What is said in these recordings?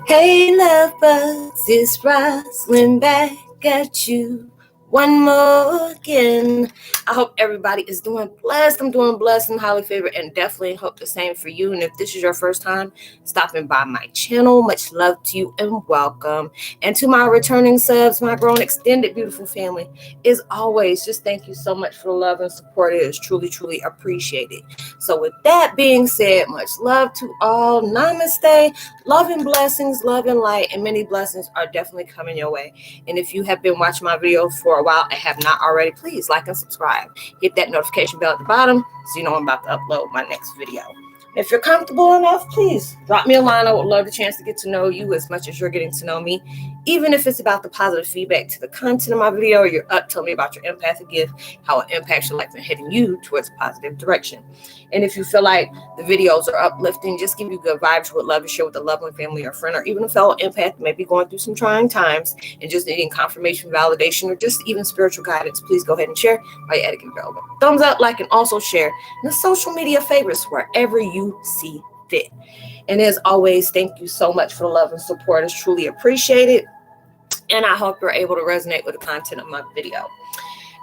Hey, love bugs, it's Roslynn back at you one more again. I hope everybody is doing blessed. I'm doing blessed and highly favored, and definitely hope the same for you. And if this is your first time stopping by my channel, much love to you and welcome. And to my returning subs, my grown extended beautiful family, as always, just thank you so much for the love and support. It is truly, truly appreciated. So with that being said, much love to all. Namaste. Love and blessings, love and light, and many blessings are definitely coming your way. And if you have been watching my video for a while and have not already, please like and subscribe. Hit that notification bell at the bottom so you know I'm about to upload my next video. If you're comfortable enough, please drop me a line. I would love the chance to get to know you as much as you're getting to know me. Even if it's about the positive feedback to the content of my video, or you're up telling me about your empathic gift, how it impacts your life and heading you towards a positive direction. And if you feel like the videos are uplifting, just give you good vibes, would love to share with a loved one, family, or friend, or even a fellow empath maybe going through some trying times and just needing confirmation, validation, or just even spiritual guidance, please go ahead and share by your etiquette available. Thumbs up, like, and also share the social media favorites wherever you see fit. And as always, thank you so much for the love and support. It's truly appreciated. And I hope you're able to resonate with the content of my video.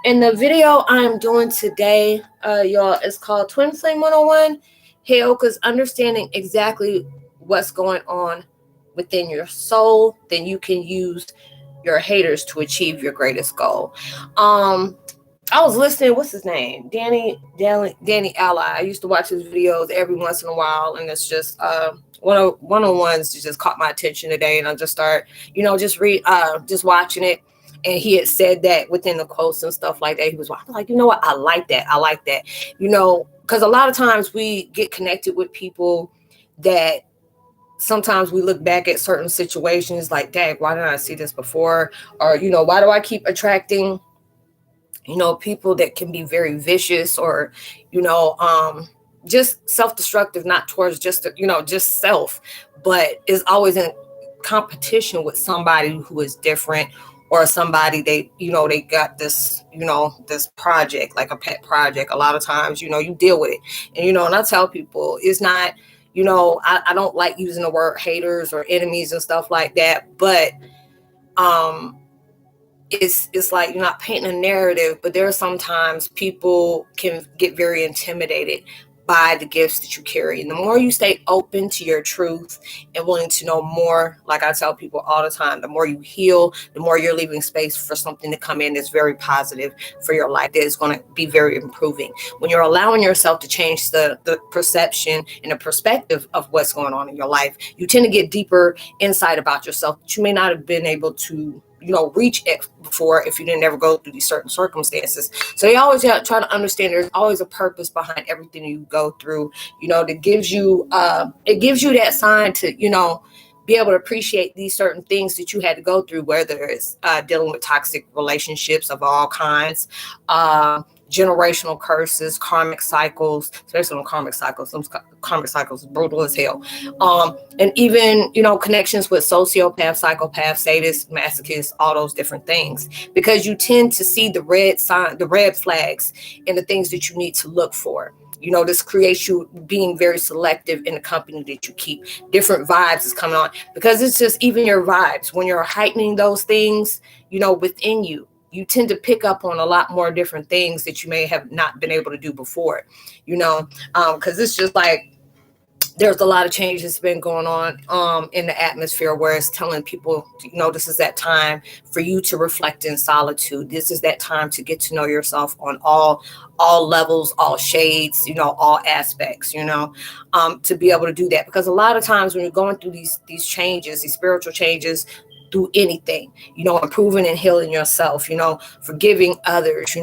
And the video I'm doing today, y'all, is called Twin Flame 101, Heyokas, understanding exactly what's going on within your soul. Then you can use your haters to achieve your greatest goal. I was listening, what's his name? Danny Ally. I used to watch his videos every once in a while, and it's just one-on-ones just caught my attention today, and I just start, just watching it. And he had said that within the quotes and stuff like that. He was like, you know what? I like that. Because a lot of times we get connected with people that sometimes we look back at certain situations like, dang, why didn't I see this before? Or, why do I keep attracting, people that can be very vicious or, just self-destructive, not towards just self, but is always in competition with somebody who is different, or somebody they got this, this project, like a pet project. A lot of times, you deal with it. And, and I tell people it's not, I don't like using the word haters or enemies and stuff like that, but it's like you're not painting a narrative, but there are sometimes people can get very intimidated by the gifts that you carry. And the more you stay open to your truth and willing to know more, like I tell people all the time, the more you heal, the more you're leaving space for something to come in that's very positive for your life, that is going to be very improving. When you're allowing yourself to change the perception and the perspective of what's going on in your life, you tend to get deeper insight about yourself that you may not have been able to reach it before if you didn't ever go through these certain circumstances. So you always have to try to understand there's always a purpose behind everything you go through, that gives you it gives you that sign to be able to appreciate these certain things that you had to go through, whether it's dealing with toxic relationships of all kinds, generational curses, karmic cycles, especially on karmic cycles. Some karmic cycles is brutal as hell. And even, connections with sociopaths, psychopaths, sadists, masochists, all those different things, because you tend to see the red flags and the things that you need to look for. This creates you being very selective in the company that you keep. Different vibes is coming on, because it's just even your vibes. When you're heightening those things, within you, you tend to pick up on a lot more different things that you may have not been able to do before, because it's just like there's a lot of changes been going on in the atmosphere, where it's telling people, this is that time for you to reflect in solitude. This is that time to get to know yourself on all levels, all shades, all aspects, to be able to do that. Because a lot of times when you're going through these changes, these spiritual changes, do anything, improving and healing yourself, forgiving others,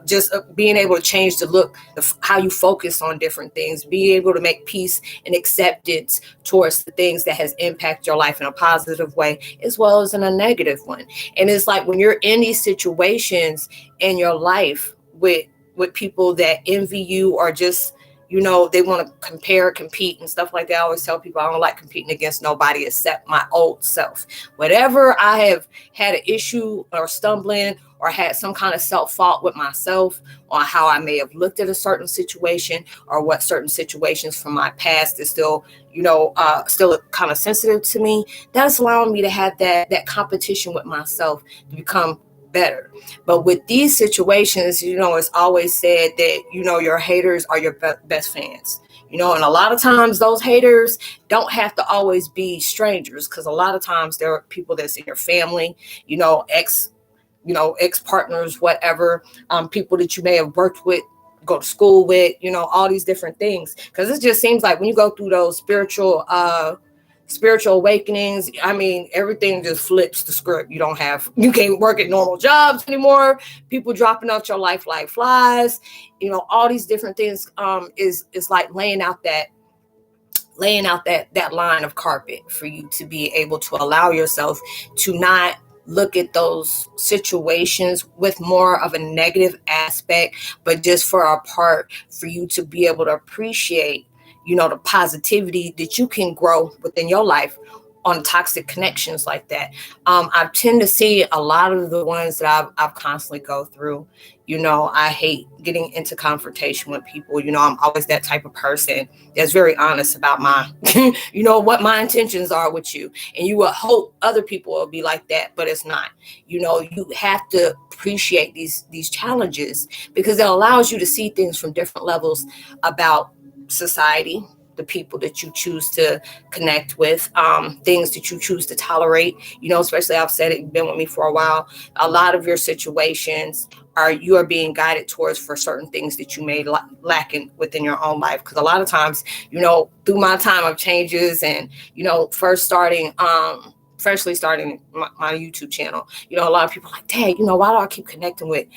just being able to change the look of how you focus on different things, being able to make peace and acceptance towards the things that has impacted your life in a positive way, as well as in a negative one. And it's like when you're in these situations in your life with people that envy you, or just they want to compare, compete and stuff like that. I always tell people I don't like competing against nobody except my old self. Whatever I have had an issue or stumbling or had some kind of self-fault with myself on how I may have looked at a certain situation, or what certain situations from my past is still, still kind of sensitive to me, that's allowing me to have that competition with myself to become better. But with these situations, it's always said that, your haters are your best fans. And a lot of times those haters don't have to always be strangers, because a lot of times there are people that's in your family, ex partners, whatever, people that you may have worked with, go to school with, all these different things. Because it just seems like when you go through those spiritual awakenings, I mean, everything just flips the script. You can't work at normal jobs anymore. People dropping out your life like flies. All these different things is like laying out that line of carpet for you to be able to allow yourself to not look at those situations with more of a negative aspect, but just for a part for you to be able to appreciate, the positivity that you can grow within your life on toxic connections like that. I tend to see a lot of the ones that I've constantly go through. I hate getting into confrontation with people. I'm always that type of person that's very honest about my, what my intentions are with you. And you would hope other people will be like that, but it's not. You have to appreciate these challenges, because it allows you to see things from different levels about society, the people that you choose to connect with, things that you choose to tolerate. Especially, I've said it, you've been with me for a while. A lot of your situations you are being guided towards for certain things that you may lacking within your own life. Because a lot of times, through my time of changes and, freshly starting my YouTube channel, a lot of people are like, dang, why do I keep connecting with,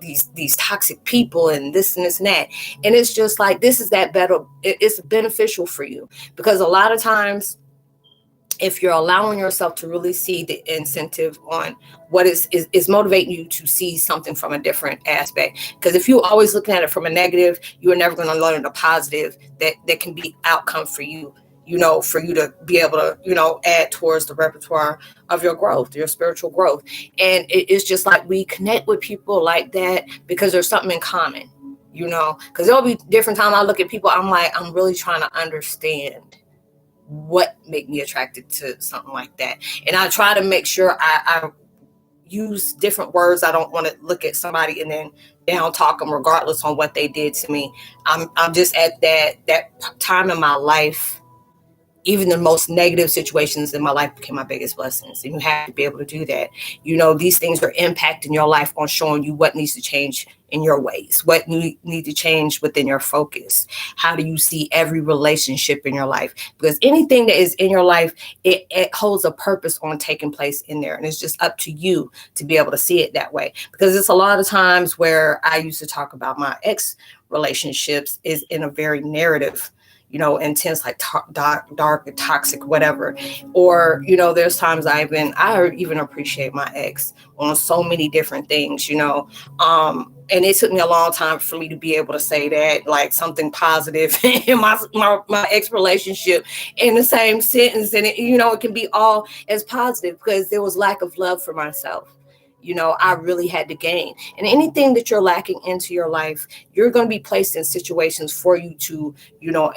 these toxic people and this and this and that? And it's just like, this is that better. It's beneficial for you, because a lot of times, if you're allowing yourself to really see the incentive on what is motivating you to see something from a different aspect. Because if you're always looking at it from a negative, you are never going to learn the positive that can be outcome for you, for you to be able to, add towards the repertoire of your growth, your spiritual growth. And it's just like, we connect with people like that because there's something in common, because there'll be different times I look at people, I'm like, I'm really trying to understand what make me attracted to something like that. And I try to make sure I use different words. I don't want to look at somebody and then down talk them regardless on what they did to me. I'm just at that time in my life. Even the most negative situations in my life became my biggest blessings. And you have to be able to do that. These things are impacting your life on showing you what needs to change in your ways, what you need to change within your focus. How do you see every relationship in your life? Because anything that is in your life, it holds a purpose on taking place in there. And it's just up to you to be able to see it that way. Because it's a lot of times where I used to talk about my ex relationships is in a very narrative, intense, like dark, toxic, whatever. Or, there's times I even appreciate my ex on so many different things, and it took me a long time for me to be able to say that, like, something positive in my ex relationship in the same sentence. And it can be all as positive, because there was lack of love for myself. I really had to gain. And anything that you're lacking into your life, you're going to be placed in situations for you to,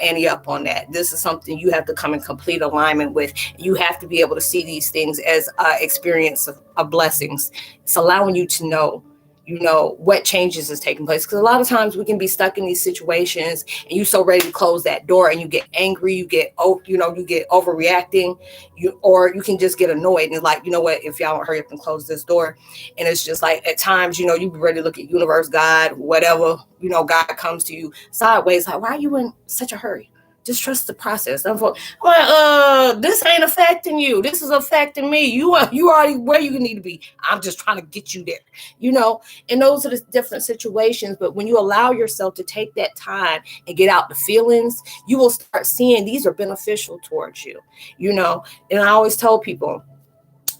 ante up on that. This is something you have to come in complete alignment with. You have to be able to see these things as experience of blessings. It's allowing you to know, what changes is taking place. Because a lot of times we can be stuck in these situations and you're so ready to close that door and you get angry, you get overreacting, or you can just get annoyed and like, what, if y'all don't hurry up and close this door. And it's just like, at times, you be ready to look at universe, God, whatever, God comes to you sideways, like, why are you in such a hurry? Just trust the process. I'm like, this ain't affecting you. This is affecting me. You already where you need to be. I'm just trying to get you there, And those are the different situations. But when you allow yourself to take that time and get out the feelings, you will start seeing these are beneficial towards you, And I always tell people,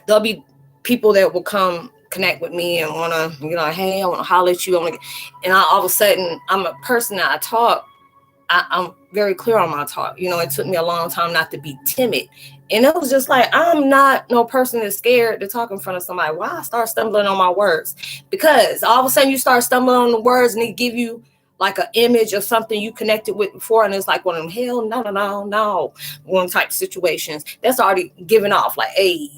there'll be people that will come connect with me and want to, hey, I want to holler at you. And all of a sudden, I'm a person that I'm very clear on my talk. You know, it took me a long time not to be timid. And it was just like, I'm not no person that's scared to talk in front of somebody. Why I start stumbling on my words? Because all of a sudden you start stumbling on the words and they give you like an image of something you connected with before. And it's like one of them, hell, no, one type situations. That's already giving off like, hey,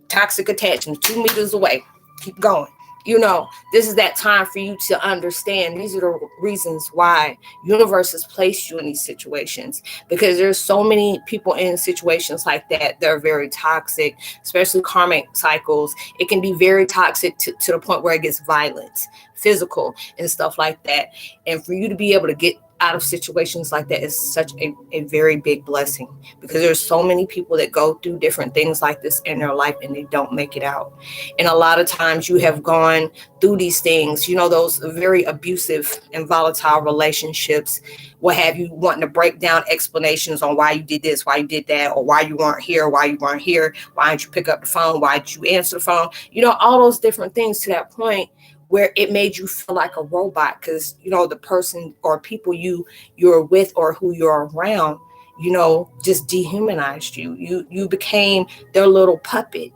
toxic attachment, 2 meters away. Keep going. You know, this is that time for you to understand these are the reasons why universe has placed you in these situations, because there's so many people in situations like that are very toxic, especially karmic cycles. It can be very toxic to the point where it gets violent, physical and stuff like that. And for you to be able to get out of situations like that is such a very big blessing, because there's so many people that go through different things like this in their life and they don't make it out. And a lot of times you have gone through these things, you know, those very abusive and volatile relationships, what have you, wanting to break down explanations on why you did this, why you did that, or why you weren't here, why didn't you pick up the phone, why did you answer the phone, you know, all those different things to that point where it made you feel like a robot, because, you know, the person or people you're with or who you're around, you know, just dehumanized you. You became their little puppet.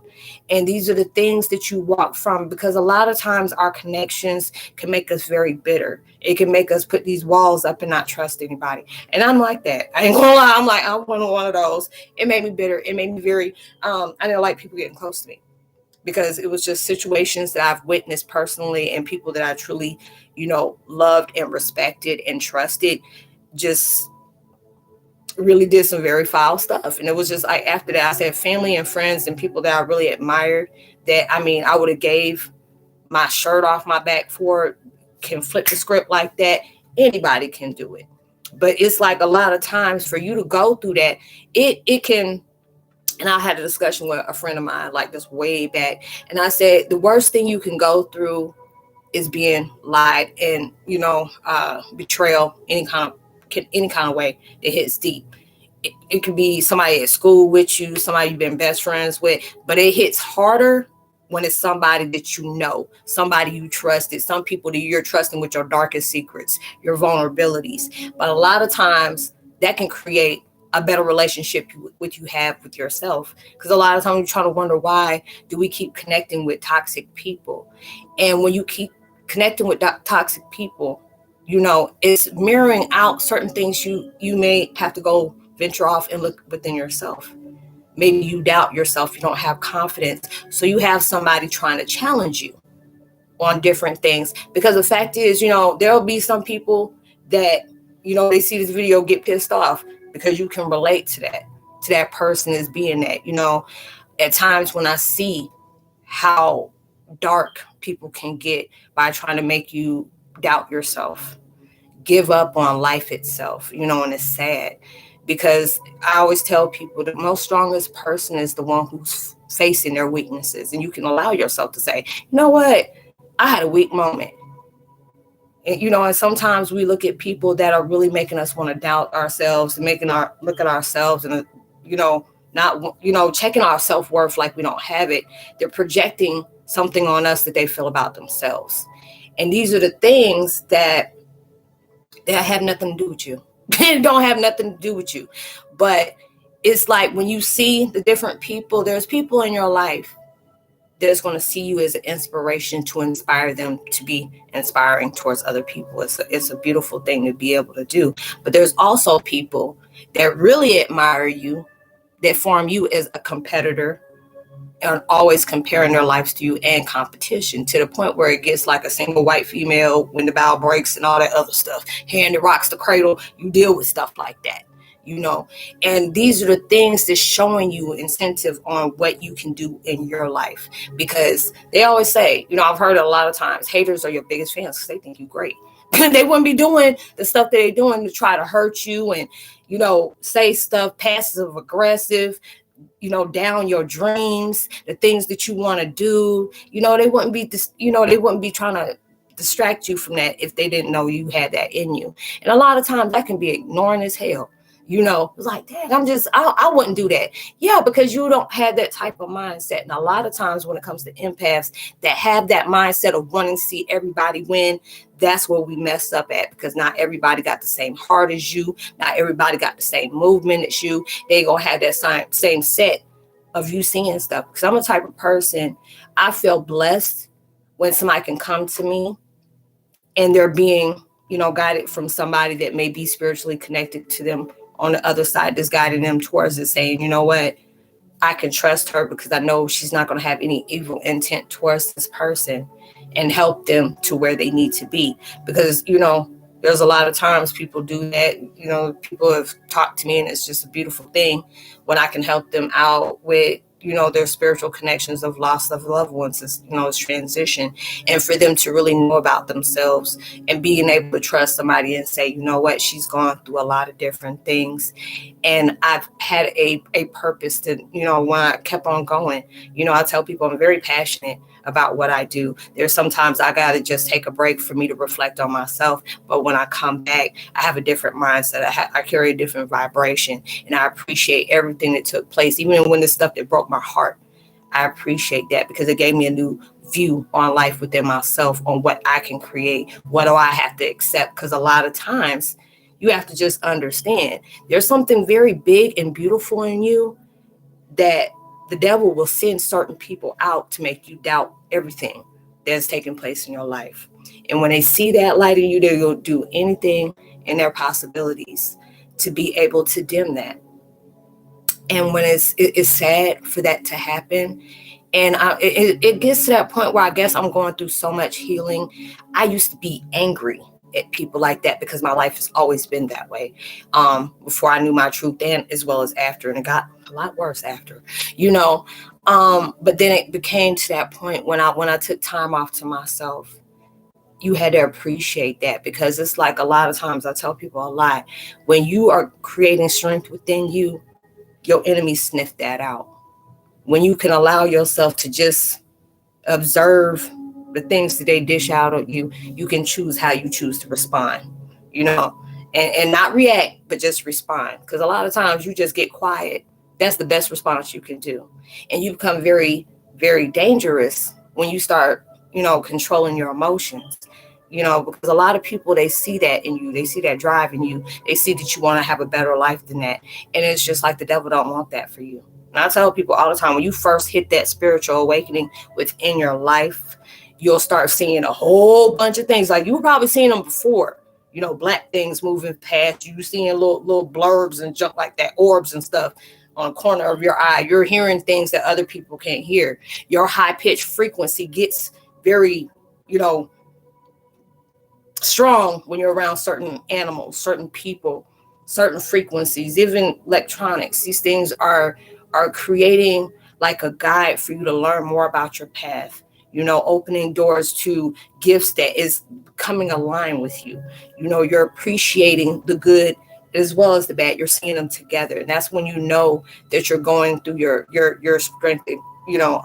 And these are the things that you walk from, because a lot of times our connections can make us very bitter. It can make us put these walls up and not trust anybody. And I'm like that. I ain't gonna lie. I'm like, I'm one of those. It made me bitter. It made me very, I didn't like people getting close to me, because it was just situations that I've witnessed personally, and people that I truly, you know, loved and respected and trusted just really did some very foul stuff. And it was just like, after that, I said family and friends and people that I really admired, that, I mean, I would have gave my shirt off my back for, can flip the script like that. Anybody can do it. But it's like a lot of times for you to go through that, it can. And I had a discussion with a friend of mine like this way back. And I said, the worst thing you can go through is being lied and, you know, betrayal, any kind of way that hits deep. It could be somebody at school with you, somebody you've been best friends with, but it hits harder when it's somebody that you know, somebody you trusted, some people that you're trusting with your darkest secrets, your vulnerabilities. But a lot of times that can create a better relationship with you have with yourself, because a lot of times you're trying to wonder, why do we keep connecting with toxic people? And when you keep connecting with toxic people, you know, it's mirroring out certain things you may have to go venture off and look within yourself. Maybe you doubt yourself, you don't have confidence, so you have somebody trying to challenge you on different things. Because the fact is, you know, there'll be some people that, you know, they see this video, get pissed off because you can relate to that person as being that. You know, at times when I see how dark people can get by trying to make you doubt yourself, give up on life itself, you know, and it's sad, because I always tell people the most strongest person is the one who's facing their weaknesses. And you can allow yourself to say, you know what, I had a weak moment. And, you know, and sometimes we look at people that are really making us want to doubt ourselves and look at ourselves and, you know, not, you know, checking our self-worth like we don't have it. They're projecting something on us that they feel about themselves. And these are the things that have nothing to do with you. It don't have nothing to do with you. But it's like when you see the different people, there's people in your life that's going to see you as an inspiration to inspire them to be inspiring towards other people. It's a beautiful thing to be able to do. But there's also people that really admire you, that form you as a competitor, and always comparing their lives to you, and competition, to the point where it gets like a single white female when the bow breaks and all that other stuff. Hand that rocks the cradle, you deal with stuff like that, you know. And these are the things that's showing you incentive on what you can do in your life. Because they always say, you know, I've heard it a lot of times, haters are your biggest fans because they think you're great. They wouldn't be doing the stuff that they're doing to try to hurt you and, you know, say stuff passive aggressive, you know, down your dreams, the things that you want to do. You know, they wouldn't be trying to distract you from that if they didn't know you had that in you. And a lot of times that can be ignoring as hell. You know, it's like, dang, I wouldn't do that. Yeah, because you don't have that type of mindset. And a lot of times when it comes to empaths that have that mindset of wanting to see everybody win, that's where we mess up at, because not everybody got the same heart as you. Not everybody got the same movement as you. They gonna have that same set of you seeing stuff. Because I'm a type of person, I feel blessed when somebody can come to me and they're being, guided from somebody that may be spiritually connected to them on the other side, that's guiding them towards it, saying, you know what, I can trust her because I know she's not going to have any evil intent towards this person, and help them to where they need to be. Because, there's a lot of times people do that. People have talked to me, and it's just a beautiful thing when I can help them out with, their spiritual connections of loss of loved ones, it's transition, and for them to really know about themselves and being able to trust somebody and say, you know what, she's gone through a lot of different things. And I've had a purpose to, when I kept on going, I tell people I'm very passionate about what I do. There's sometimes I got to just take a break for me to reflect on myself. But when I come back, I have a different mindset. I carry a different vibration, and I appreciate everything that took place. Even when the stuff that broke my heart, I appreciate that, because it gave me a new view on life within myself, on what I can create. What do I have to accept? Because a lot of times you have to just understand there's something very big and beautiful in you that the devil will send certain people out to make you doubt everything that's taking place in your life. And when they see that light in you, they will do anything in their possibilities to be able to dim that. And when it's sad for that to happen. And it gets to that point where I guess I'm going through so much healing. I used to be angry at people like that because my life has always been that way. Before I knew my truth, and as well as after, and it got a lot worse after, but then it became to that point when I took time off to myself. You had to appreciate that, because it's like a lot of times I tell people a lot, when you are creating strength within you, your enemies sniff that out. When you can allow yourself to just observe the things that they dish out at you, you can choose how you choose to respond, and not react, but just respond. Because a lot of times you just get quiet. That's the best response you can do. And you become very, very dangerous when you start, controlling your emotions. Because a lot of people, they see that in you. They see that drive in you. They see that you want to have a better life than that. And it's just like the devil don't want that for you. And I tell people all the time, when you first hit that spiritual awakening within your life, you'll start seeing a whole bunch of things. Like, you were probably seeing them before, black things moving past you, seeing little blurbs and junk like that, orbs and stuff on the corner of your eye. You're hearing things that other people can't hear. Your high-pitched frequency gets very, strong when you're around certain animals, certain people, certain frequencies, even electronics. These things are creating like a guide for you to learn more about your path, opening doors to gifts that is coming aligned with you. You're appreciating the good as well as the bad. You're seeing them together. And that's when you know that you're going through your strength,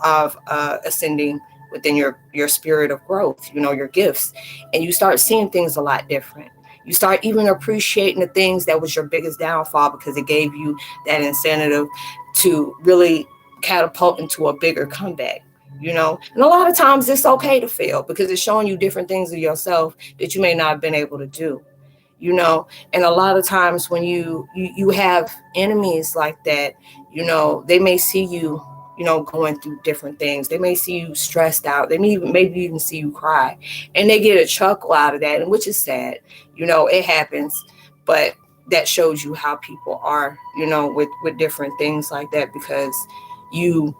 of ascending within your spirit of growth, your gifts. And you start seeing things a lot different. You start even appreciating the things that was your biggest downfall, because it gave you that incentive to really catapult into a bigger comeback, And a lot of times it's okay to fail, because it's showing you different things of yourself that you may not have been able to do, And a lot of times when you have enemies like that, they may see you, going through different things. They may see you stressed out. They may maybe even see you cry, and they get a chuckle out of that, and which is sad. It happens, but that shows you how people are, with different things like that, because you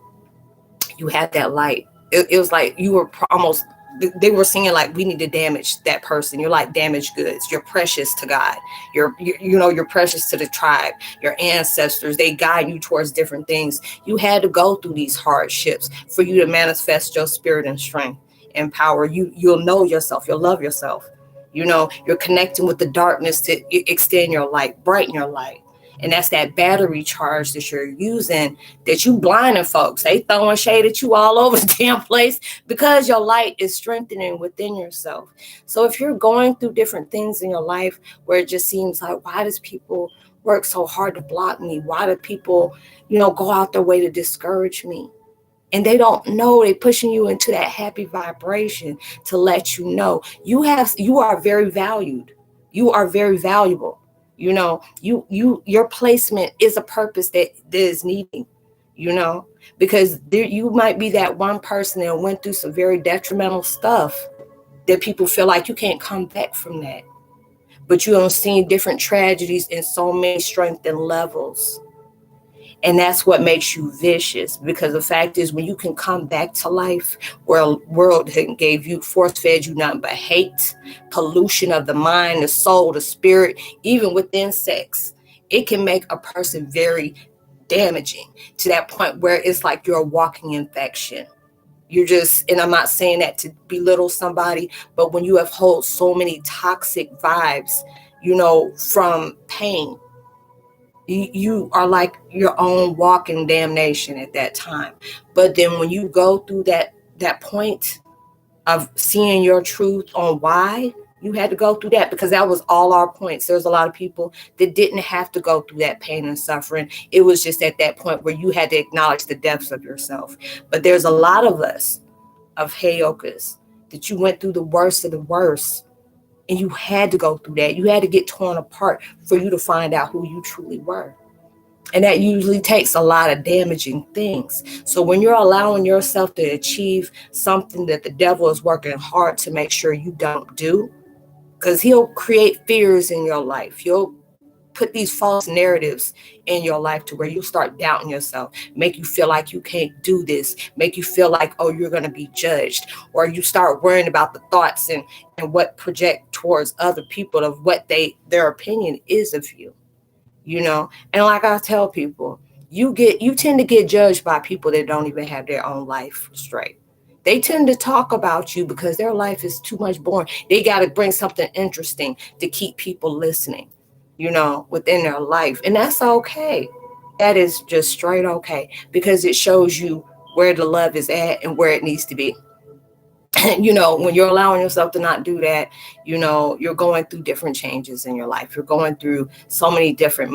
had that light. It was like you were almost, they were singing like, we need to damage that person. You're like damaged goods. You're precious to God. You're precious to the tribe, your ancestors. They guide you towards different things. You had to go through these hardships for you to manifest your spirit and strength and power. You'll know yourself. You'll love yourself. You're connecting with the darkness to extend your light, brighten your light. And that's that battery charge that you're using, that you blinding folks. They throwing shade at you all over the damn place, because your light is strengthening within yourself. So if you're going through different things in your life where it just seems like, why does people work so hard to block me? Why do people, go out their way to discourage me? And they don't know, they pushing you into that happy vibration to let you know you are very valued. You are very valuable. You know, your placement is a purpose that is needing, you know, because you might be that one person that went through some very detrimental stuff that people feel like you can't come back from that. But you don't see different tragedies in so many strength and levels. And that's what makes you vicious, because the fact is, when you can come back to life where a world gave you, force fed you nothing but hate, pollution of the mind, the soul, the spirit, even within sex, it can make a person very damaging to that point where it's like you're a walking infection. You're just, and I'm not saying that to belittle somebody, but when you have hold so many toxic vibes, you know, from pain, you are like your own walking damnation at that time. But then when you go through that point of seeing your truth on why you had to go through that, because that was all our points. There's a lot of people that didn't have to go through that pain and suffering. It was just at that point where you had to acknowledge the depths of yourself. But there's a lot of us, of Heyokas, that you went through the worst of the worst. And you had to go through that. You had to get torn apart for you to find out who you truly were. And that usually takes a lot of damaging things. So when you're allowing yourself to achieve something that the devil is working hard to make sure you don't do, because he'll create fears in your life. He'll put these false narratives in your life to where you start doubting yourself, make you feel like you can't do this, make you feel like, oh, you're going to be judged, or you start worrying about the thoughts and what project towards other people of what their opinion is of you, you know. And like I tell people, you tend to get judged by people that don't even have their own life straight. They tend to talk about you because their life is too much boring. They got to bring something interesting to keep people listening, you know, within their life. And that's okay. That is just straight okay, because it shows you where the love is at and where it needs to be. You know, when you're allowing yourself to not do that, you know, you're going through different changes in your life. You're going through so many different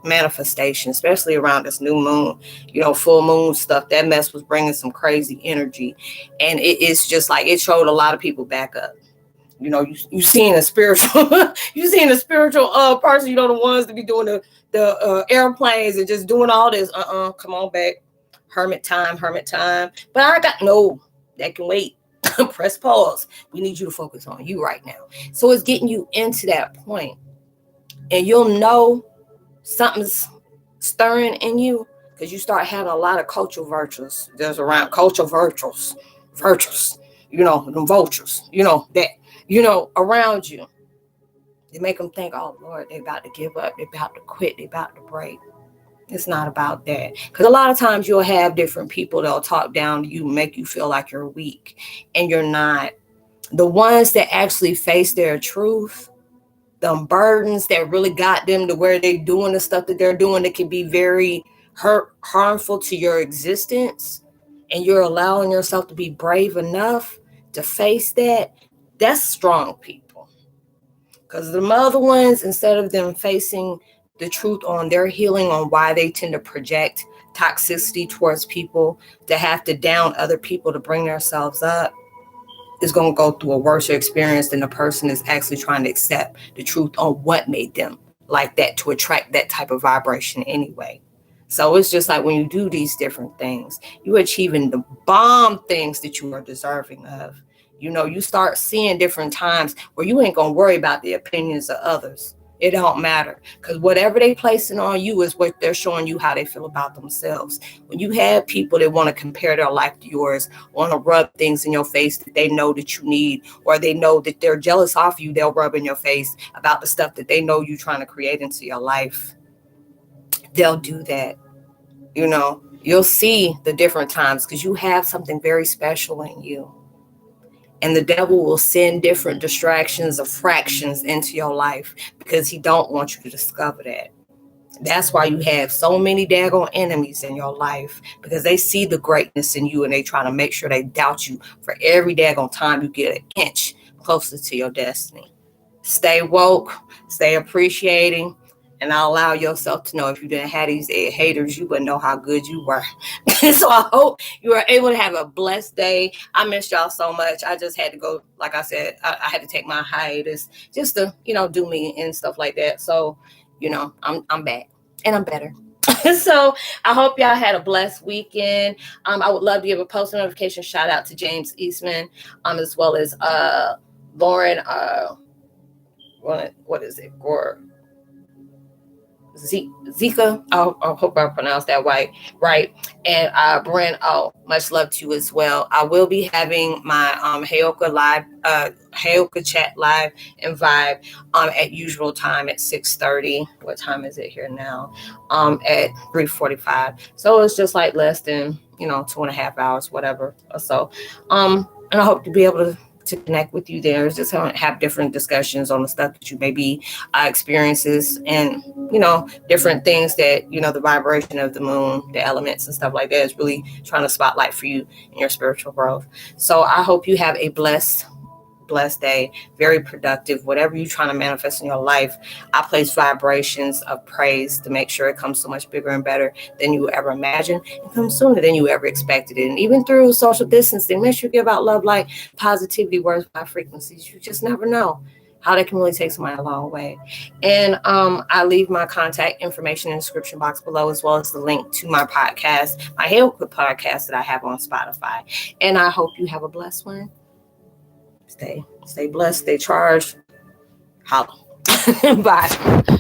manifestations, especially around this new moon, you know, full moon stuff. That mess was bringing some crazy energy. And it's just like, it showed a lot of people back up. You know, you seeing a spiritual, you seeing a spiritual person, you know, the ones that be doing the airplanes and just doing all this. Come on back. Hermit time. But I got no, that can wait. Press pause. We need you to focus on you right now. So it's getting you into that point, and you'll know something's stirring in you because you start having a lot of cultural virtues. There's around cultural virtues, you know, them vultures, you know, that, you know, around you. They make them think, oh Lord, they about to give up, they about to quit, they about to break. It's not about that. Because a lot of times you'll have different people that'll talk down to you, make you feel like you're weak, and you're not. The ones that actually face their truth, them burdens that really got them to where they're doing the stuff that they're doing that can be very harmful to your existence, and you're allowing yourself to be brave enough to face that, that's strong people. Because the other ones, instead of them facing the truth on their healing, on why they tend to project toxicity towards people, to have to down other people to bring themselves up, is going to go through a worse experience than the person is actually trying to accept the truth on what made them like that to attract that type of vibration anyway. So it's just like when you do these different things, you're achieving the bomb things that you are deserving of. You know, you start seeing different times where you ain't going to worry about the opinions of others. It don't matter, because whatever they placing on you is what they're showing you how they feel about themselves. When you have people that want to compare their life to yours, want to rub things in your face that they know that you need, or they know that they're jealous of you, they'll rub in your face about the stuff that they know you're trying to create into your life. They'll do that. You know, you'll see the different times because you have something very special in you. And the devil will send different distractions or fractions into your life because he don't want you to discover that. That's why you have so many daggone enemies in your life, because they see the greatness in you and they try to make sure they doubt you for every daggone time you get an inch closer to your destiny. Stay woke, stay appreciating, And I'll allow yourself to know if you didn't have these haters, you wouldn't know how good you were. So I hope you are able to have a blessed day. I missed y'all so much. I just had to go, like I said, I had to take my hiatus just to, do me and stuff like that. So, I'm back and I'm better. So I hope y'all had a blessed weekend. I would love to give a post notification shout out to James Eastman, as well as Lauren. What is it? Zika. I hope I pronounced that right. And Brent, much love to you as well. I will be having my Heyoka chat live and vibe at usual time at 6:30. What time is it here now? At 3:45. So it's just like less than 2.5 hours, whatever or so. And I hope to be able to connect with you there. Just have different discussions on the stuff that you may be experiences and different things that the vibration of the moon, the elements and stuff like that is really trying to spotlight for you in your spiritual growth. So I hope you have a blessed day, very productive. Whatever you're trying to manifest in your life, I place vibrations of praise to make sure it comes so much bigger and better than you ever imagined, and comes sooner than you ever expected it. And even through social distancing, make sure you give out love, light, positivity, words, by frequencies. You just never know how that can really take somebody a long way. And I leave my contact information in the description box below, as well as the link to my podcast, my Heyokas podcast that I have on Spotify. And I hope you have a blessed one. Stay blessed, stay charged. Holla. Bye.